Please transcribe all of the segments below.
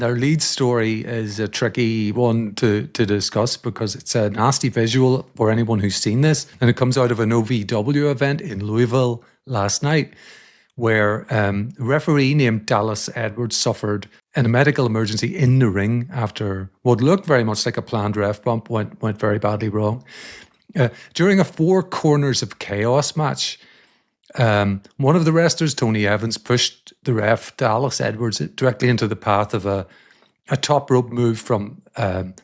Their lead story is a tricky one to discuss because it's a nasty visual for anyone who's seen this. And it comes out of an OVW event in Louisville last night, where a referee named Dallas Edwards suffered in a medical emergency in the ring after what looked very much like a planned ref bump went very badly wrong. During a four corners of chaos match, one of the wrestlers, Tony Evans, pushed the ref, Dallas Edwards, directly into the path of a top rope move from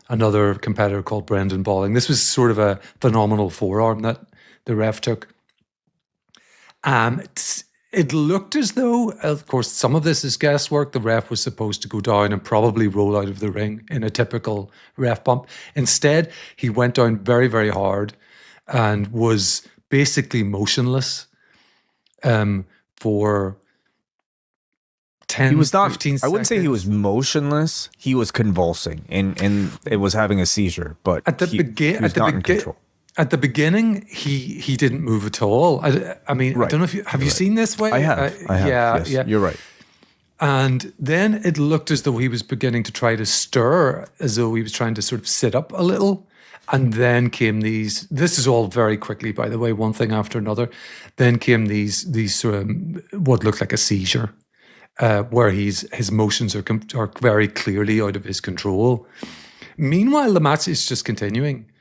another competitor called Brendan Balling. This was sort of a phenomenal forearm that the ref took. It looked as though, of course, some of this is guesswork. The ref was supposed to go down and probably roll out of the ring in a typical ref bump. Instead, he went down very, very hard and was basically motionless for 10, he was not, 15 seconds. I wouldn't say he was motionless. He was convulsing and it was having a seizure, but he was not in control. At the beginning, he didn't move at all. I mean, right. I don't know if you have you seen this way. I have. Yes, you're right. And then it looked as though he was beginning to try to stir, as though he was trying to sort of sit up a little. And then came these. This is all very quickly, by the way, one thing after another. Then came these sort of what looked like a seizure, where his motions are very clearly out of his control. Meanwhile, the match is just continuing.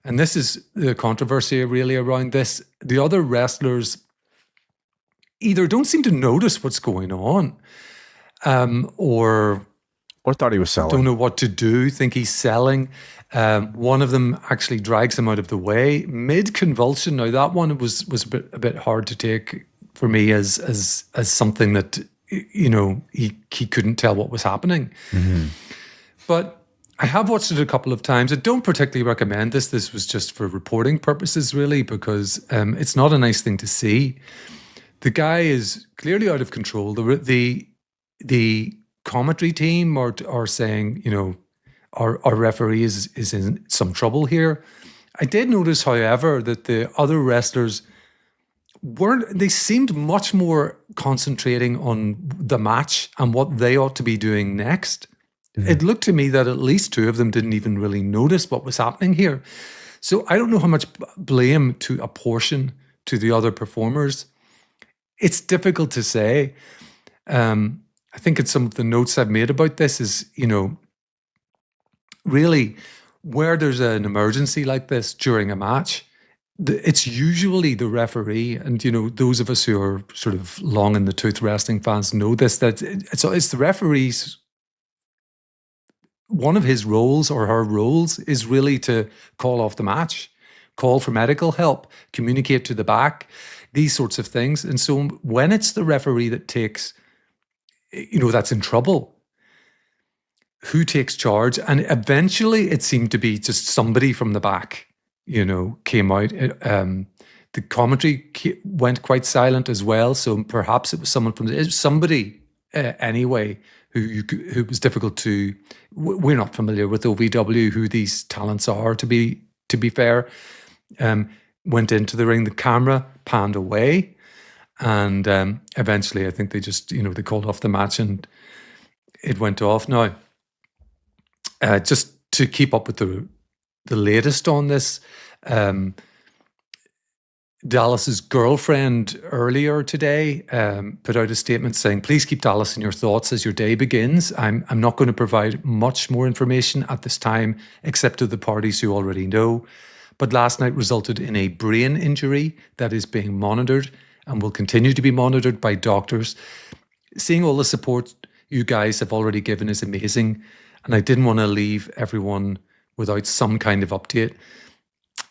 And this is the controversy really around this. The other wrestlers either don't seem to notice what's going on, or thought he was selling. Don't know what to do, think he's selling. One of them actually drags him out of the way mid-convulsion. Now, that one was a bit hard to take for me as something that, you know, he couldn't tell what was happening. Mm-hmm. But I have watched it a couple of times. I don't particularly recommend this. This was just for reporting purposes, really, because it's not a nice thing to see. The guy is clearly out of control. The commentary team are saying, you know, our referee is in some trouble here. I did notice, however, that the other wrestlers they seemed much more concentrating on the match and what they ought to be doing next. Mm-hmm. It looked to me that at least two of them didn't even really notice what was happening here. So I don't know how much blame to apportion to the other performers. It's difficult to say. I think in some of the notes I've made about this is, you know, really where there's an emergency like this during a match, it's usually the referee, and, you know, those of us who are sort of long in the tooth wrestling fans know this, that it's the referee's, one of his roles or her roles is really to call off the match, call for medical help, communicate to the back, these sorts of things. And so when it's the referee that takes, you know, that's in trouble, who takes charge? And eventually it seemed to be just somebody from the back, you know, came out. The commentary went quite silent as well. So perhaps it was somebody anyway, who was difficult to. We're not familiar with OVW, who these talents are, to be fair. Went into the ring, the camera panned away, and eventually I think they just, you know, they called off the match and it went off. Now, just to keep up with the latest on this, Dallas's girlfriend earlier today put out a statement saying, "Please keep Dallas in your thoughts as your day begins. I'm not going to provide much more information at this time, except to the parties who already know. But last night resulted in a brain injury that is being monitored and will continue to be monitored by doctors. Seeing all the support you guys have already given is amazing, and I didn't want to leave everyone without some kind of update."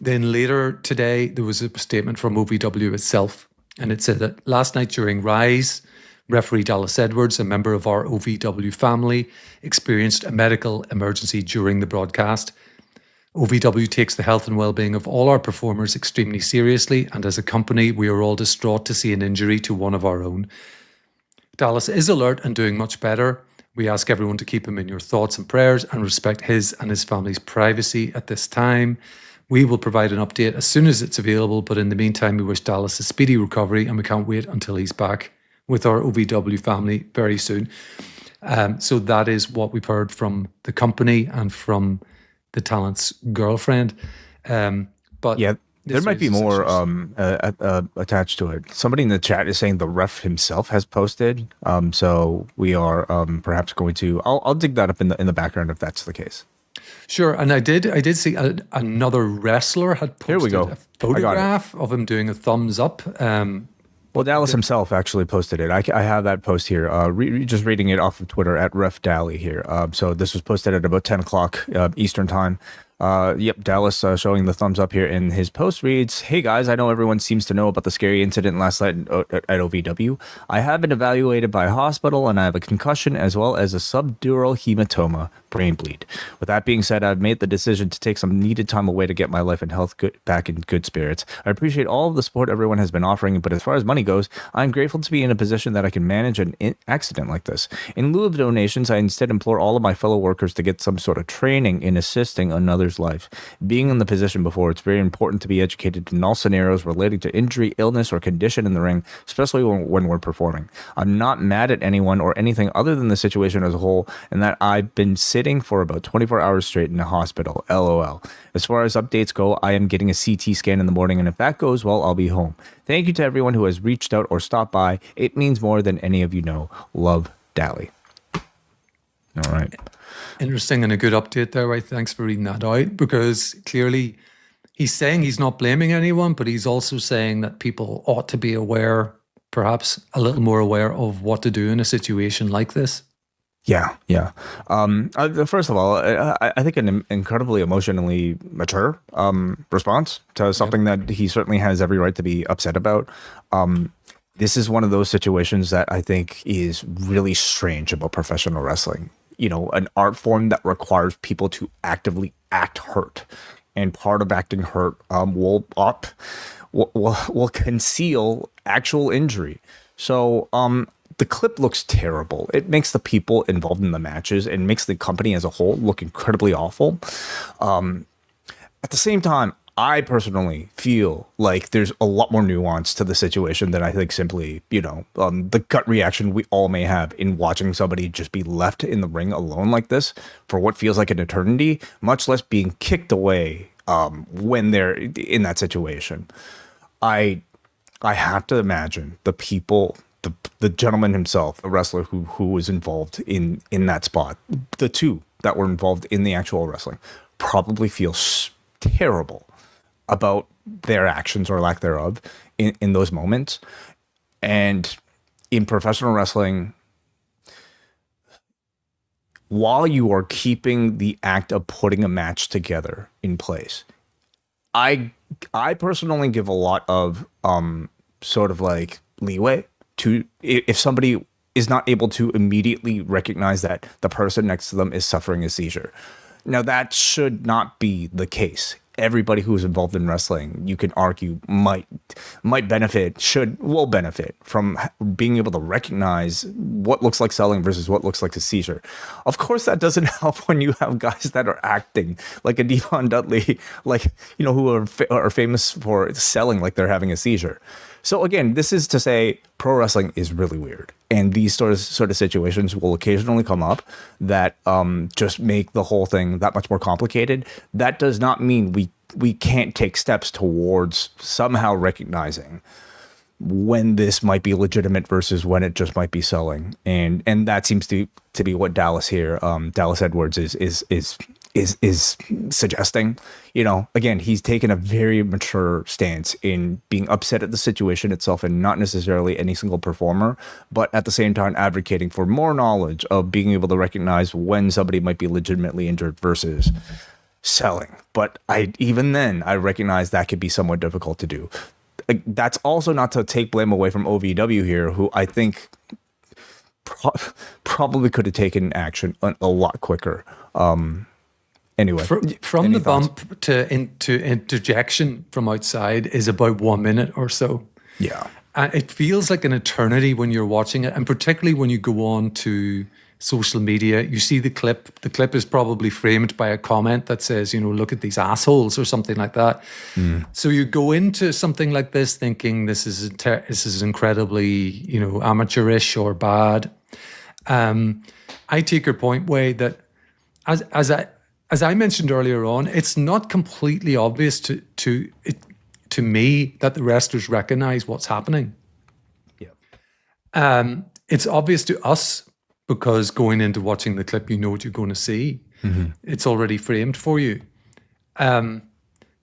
Then later today, there was a statement from OVW itself, and it said that last night during Rise, referee Dallas Edwards, a member of our OVW family, experienced a medical emergency during the broadcast. OVW takes the health and well-being of all our performers extremely seriously, and as a company, we are all distraught to see an injury to one of our own. Dallas is alert and doing much better. We ask everyone to keep him in your thoughts and prayers and respect his and his family's privacy at this time. We will provide an update as soon as it's available, but in the meantime, we wish Dallas a speedy recovery and we can't wait until he's back with our OVW family very soon. So that is what we've heard from the company and from the talent's girlfriend. But yeah, there might be more attached to it. Somebody in the chat is saying the ref himself has posted. So we are perhaps going to. I'll dig that up in the background if that's the case. Sure, and I did see another wrestler had posted a photograph of him doing a thumbs up. Well, Dallas himself actually posted it. I have that post here. Just reading it off of Twitter at Ref Dally here. So this was posted at about 10 o'clock Eastern time. Yep, Dallas showing the thumbs up here, and his post reads, "Hey guys, I know everyone seems to know about the scary incident last night at OVW. I have been evaluated by a hospital, and I have a concussion as well as a subdural hematoma, brain bleed. With that being said, I've made the decision to take some needed time away to get my life and health back in good spirits. I appreciate all of the support everyone has been offering, but as far as money goes, I'm grateful to be in a position that I can manage an accident like this. In lieu of donations, I instead implore all of my fellow workers to get some sort of training in assisting another's life. Being in the position before, it's very important to be educated in all scenarios relating to injury, illness, or condition in the ring, especially when we're performing. I'm not mad at anyone or anything other than the situation as a whole, and that I've been sitting for about 24 hours straight in a hospital. LOL. As far as updates go, I am getting a CT scan in the morning, and if that goes well, I'll be home. Thank you to everyone who has reached out or stopped by. It means more than any of you know. Love, Dally." All right. Interesting and a good update there, right? Thanks for reading that out, because clearly he's saying he's not blaming anyone, but he's also saying that people ought to be aware, perhaps a little more aware of what to do in a situation like this. Yeah. First of all, I think an incredibly emotionally mature response to something that he certainly has every right to be upset about. This is one of those situations that I think is really strange about professional wrestling. You know, an art form that requires people to actively act hurt, and part of acting hurt will conceal actual injury. So the clip looks terrible. It makes the people involved in the matches and makes the company as a whole look incredibly awful. At the same time, I personally feel like there's a lot more nuance to the situation than I think simply, the gut reaction we all may have in watching somebody just be left in the ring alone like this for what feels like an eternity, much less being kicked away when they're in that situation. I have to imagine the people, the gentleman himself, the wrestler who was involved in that spot, the two that were involved in the actual wrestling, probably feel terrible about their actions or lack thereof in those moments. And in professional wrestling, while you are keeping the act of putting a match together in place, I personally give a lot of sort of like leeway to if somebody is not able to immediately recognize that the person next to them is suffering a seizure. Now, that should not be the case. Everybody who is involved in wrestling, you can argue, might will benefit from being able to recognize what looks like selling versus what looks like a seizure. Of course, that doesn't help when you have guys that are acting like a Devon Dudley, who are famous for selling like they're having a seizure. So again, this is to say pro wrestling is really weird. And these sort of situations will occasionally come up that just make the whole thing that much more complicated. That does not mean we can't take steps towards somehow recognizing when this might be legitimate versus when it just might be selling. And that seems to be what Dallas here, Dallas Edwards is suggesting. Again, he's taken a very mature stance in being upset at the situation itself and not necessarily any single performer, but at the same time advocating for more knowledge of being able to recognize when somebody might be legitimately injured versus selling. But even then, I recognize that could be somewhat difficult to do. That's also not to take blame away from OVW here, who I think probably could have taken action a lot quicker. Anyway, from the thoughts? Bump to interjection from outside is about 1 minute or so. Yeah. It feels like an eternity when you're watching it, and particularly when you go on to social media, you see the clip. The clip is probably framed by a comment that says, look at these assholes or something like that. Mm. So you go into something like this thinking this is incredibly, amateurish or bad. I take your point, Way, that as I mentioned earlier on, it's not completely obvious to me that the wrestlers recognize what's happening. Yeah. It's obvious to us because going into watching the clip, you know what you're going to see. Mm-hmm. It's already framed for you.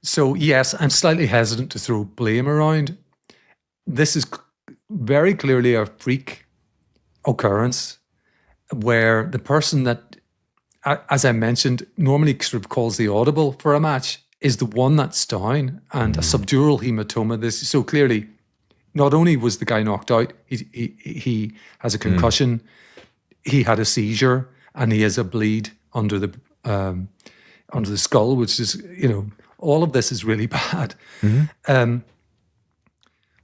So yes, I'm slightly hesitant to throw blame around. This is very clearly a freak occurrence where the person that, as I mentioned, normally sort of calls the audible for a match is the one that's down, and a subdural hematoma. This so clearly, not only was the guy knocked out, he has a concussion, he had a seizure, and he has a bleed under the skull, which is, all of this is really bad.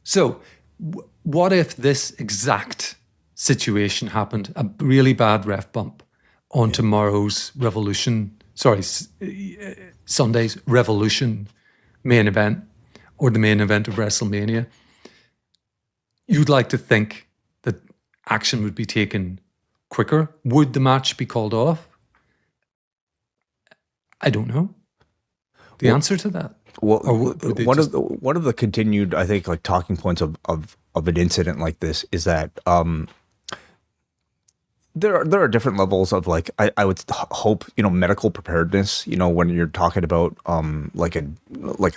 So what if this exact situation happened, a really bad ref bump on tomorrow's Sunday's Revolution main event, or the main event of WrestleMania? You'd like to think that action would be taken quicker. Would the match be called off? I don't know the answer to that. Well, one of the continued, I think, like talking points of an incident like this is that there are different levels of, like, I would hope, medical preparedness, when you're talking about like a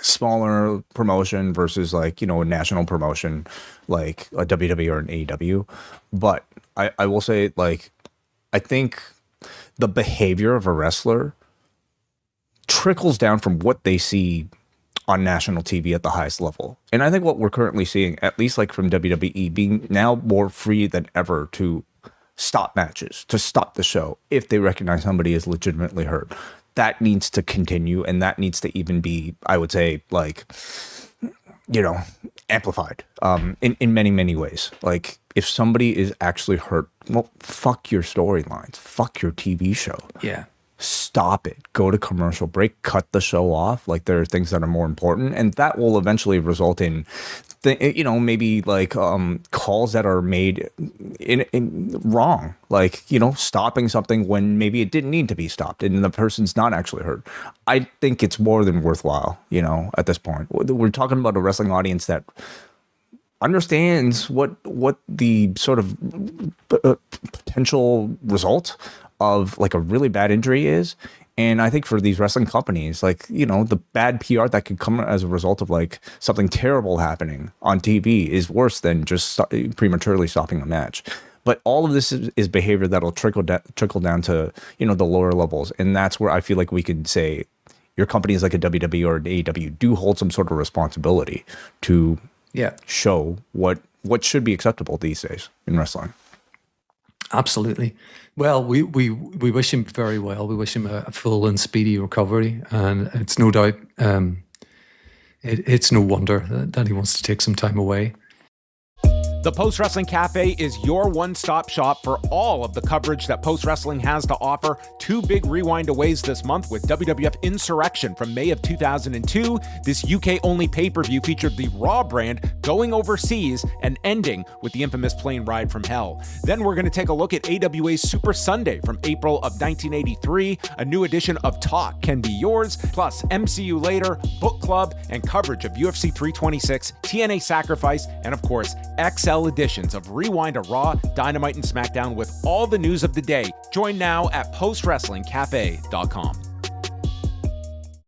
smaller promotion versus, like, a national promotion like a WWE or an AEW. But I will say, like, I think the behavior of a wrestler trickles down from what they see on national TV at the highest level. And I think what we're currently seeing, at least like from WWE, being now more free than ever to stop matches, to stop the show if they recognize somebody is legitimately hurt. That needs to continue, and that needs to even be, I would say, like, amplified in many, many ways. Like, if somebody is actually hurt, well, fuck your storylines, fuck your TV show. Yeah. Stop it. Go to commercial break. Cut the show off. Like, there are things that are more important, and that will eventually result in, maybe like calls that are made in wrong. Like, stopping something when maybe it didn't need to be stopped, and the person's not actually hurt. I think it's more than worthwhile. At this point, we're talking about a wrestling audience that understands what the sort of potential result of, like, a really bad injury is. And I think for these wrestling companies, like, the bad PR that could come as a result of, like, something terrible happening on TV is worse than just prematurely stopping a match. But all of this is behavior that'll trickle down to, the lower levels. And that's where I feel like we could say your companies like a WWE or an AEW do hold some sort of responsibility to show what should be acceptable these days in wrestling. Absolutely. Well, we wish him very well. We wish him a full and speedy recovery, and it's no doubt, it's no wonder that he wants to take some time away. The Post Wrestling Cafe is your one-stop shop for all of the coverage that Post Wrestling has to offer. 2 big rewind-aways this month with WWF Insurrection from May of 2002. This UK-only pay-per-view featured the Raw brand going overseas and ending with the infamous plane ride from hell. Then we're going to take a look at AWA's Super Sunday from April of 1983. A new edition of Talk Can Be Yours, plus MCU Later, Book Club, and coverage of UFC 326, TNA Sacrifice, and of course, XL editions of Rewind to Raw, Dynamite, and SmackDown with all the news of the day. Join now at postwrestlingcafe.com.